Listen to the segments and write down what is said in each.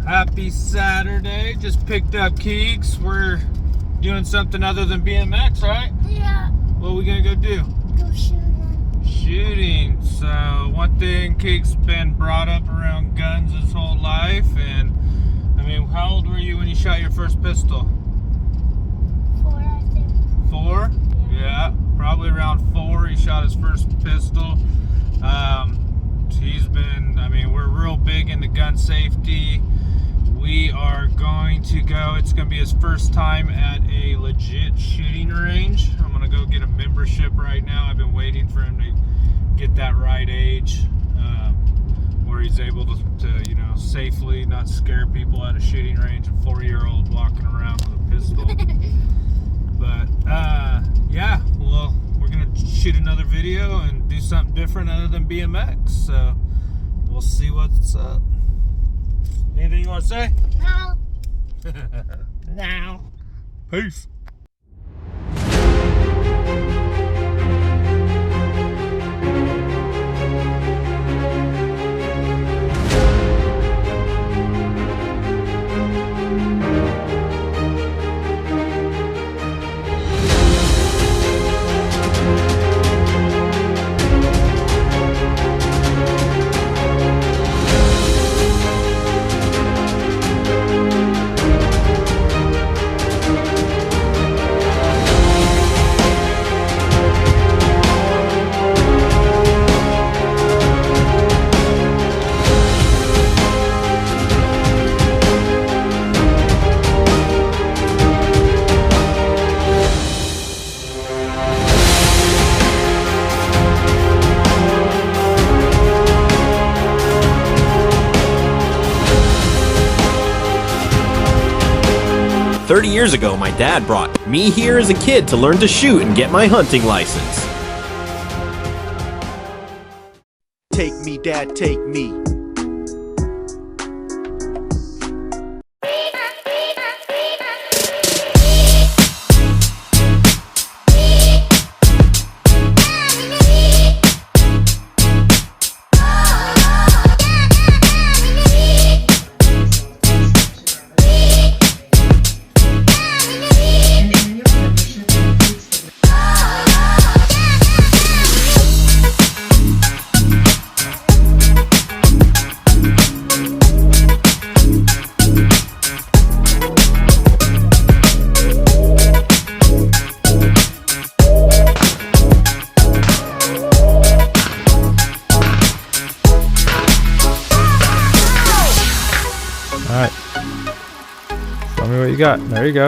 Happy Saturday. Just picked up Keeks. We're doing something other than BMX, right? Yeah. What are we gonna go do? Go shooting. Shooting. So one thing, Keeks been brought up around guns his whole life, and I mean, how old were you when you shot your first pistol? 4, I think. 4? Yeah, probably around 4 he shot his first pistol. He's been, I mean, we're real big into gun safety. We are going to go, it's going to be his first time at a legit shooting range. I'm going to go get a membership right now. I've been waiting for him to get that right age where he's able to, you know, safely not scare people at a shooting range, a 4-year-old walking around with a pistol. But yeah, well, we're going to shoot another video and do something different other than BMX. So we'll see what's up. Anything you want to say? No. No. Peace. "30 years ago, my dad brought me here as a kid to learn to shoot and get my hunting license. Take me, Dad, take me. Alright. Show me what you got. There you go.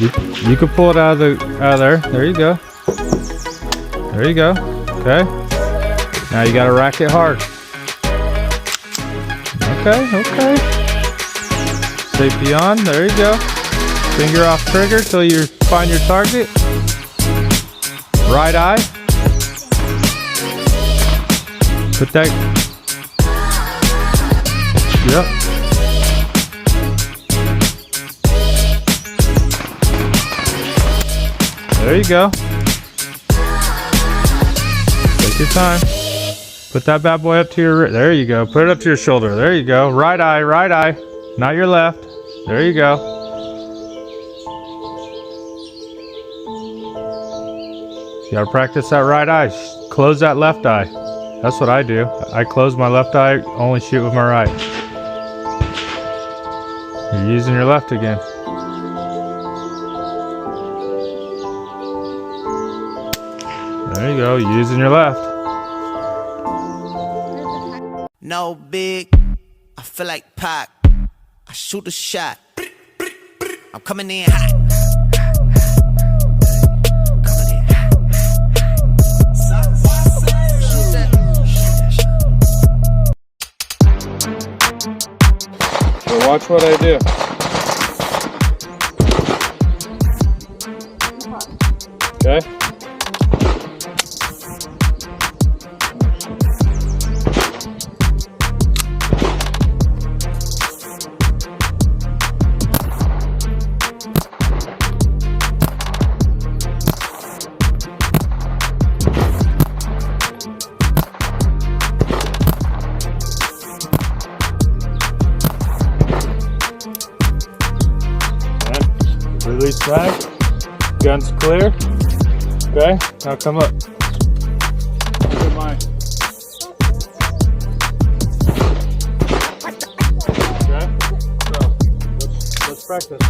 You can pull it out of there. There you go. There you go. Okay. Now you gotta rack it hard. Okay. Safety on. There you go. Finger off trigger till you find your target. Right eye. Put that. Yep. There you go. Take your time. Put that bad boy up to your, there you go. Put it up to your shoulder. There you go. Right eye. Not your left. There you go. You gotta practice that right eye. Close that left eye. That's what I do. I close my left eye, only shoot with my right. You're using your left again. There you go, using your left. No big, I feel like Pac. I shoot a shot. I'm coming in hot. So watch what I do. Okay? Release mag. Gun's clear. Okay, now come up. Look at mine. Okay, so let's practice.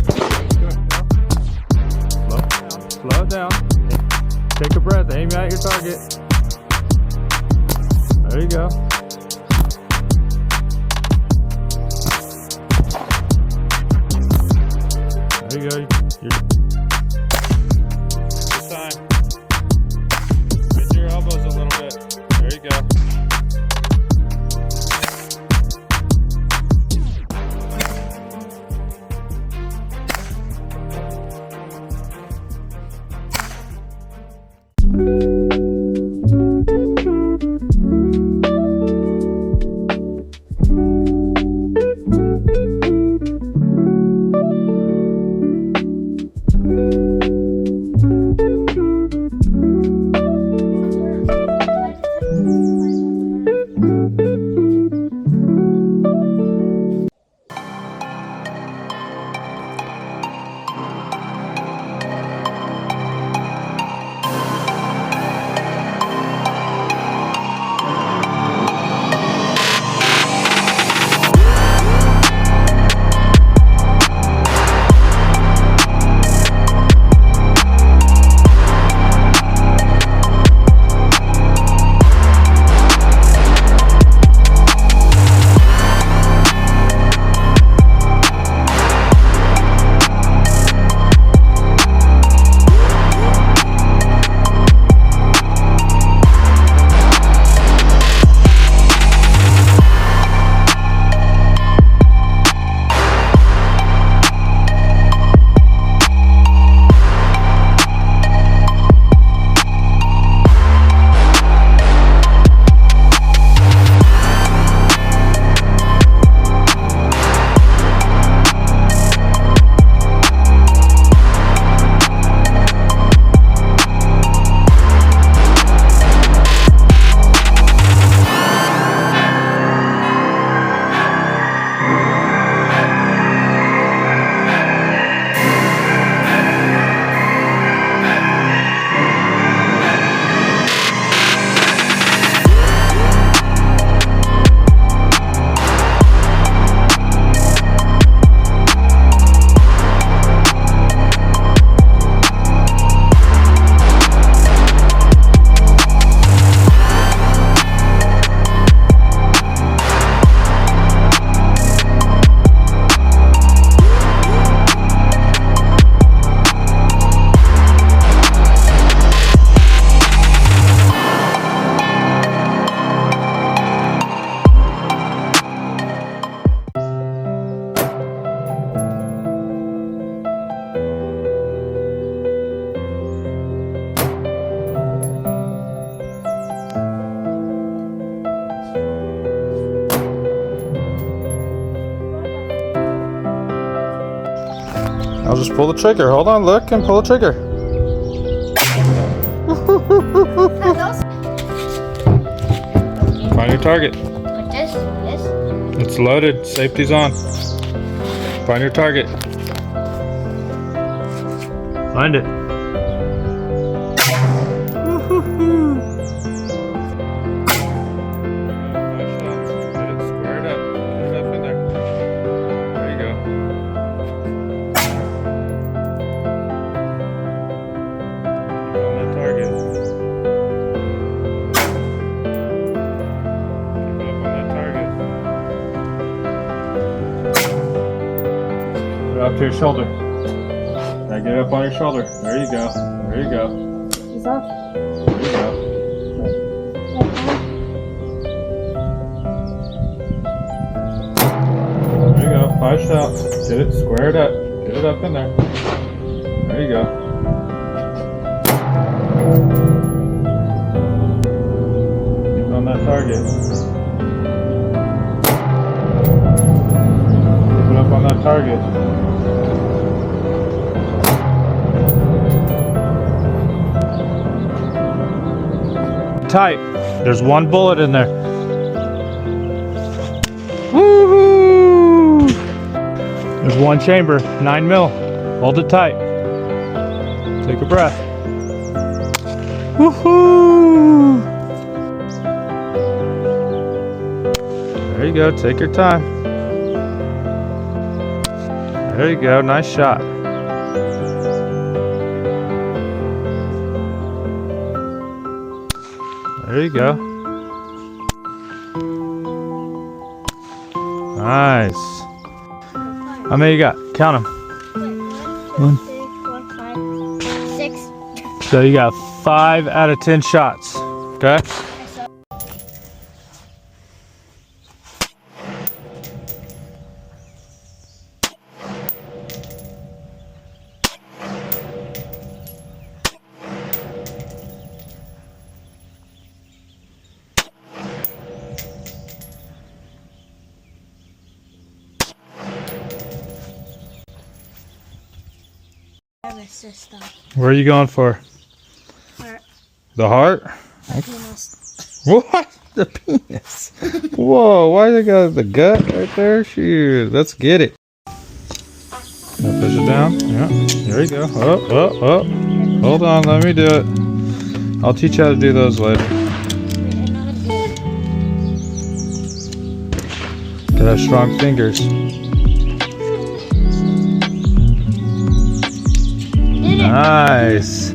Slow it down. Take a breath. Aim at your target. There you go. There you go. Good time. Bend your elbows a little bit. There you go. I'll just pull the trigger. Hold on, look, and pull the trigger. Find your target. Like this? It's loaded. Safety's on. Find your target. Find it. Get it squared up. Get it up in there. There you go. Keep on that target. Keep up on that target. Put it up to your shoulder. Now get it up on your shoulder. There you go. There you go. Is that? There you go. There you go. 5 shots. Get it squared up. Get it up in there. There you go. Keep on that target. Keep it up on that target. Tight. There's one bullet in there. Woohoo! There's one chamber, 9 mil. Hold it tight. Take a breath. Woohoo! There you go. Take your time. There you go. Nice shot. There you go. Nice. How many you got? Count them. 1, 2, 3, 4, 5, 6. So you got 5 out of 10 shots. Okay? System. Where are you going for? Heart. The heart? Penis. What? The penis? Whoa, why they got the gut right there? Shoot, let's get it. Now push it down. Yeah, there you go. Up, up, up. Hold on, let me do it. I'll teach you how to do those later. Gotta have strong fingers. Nice.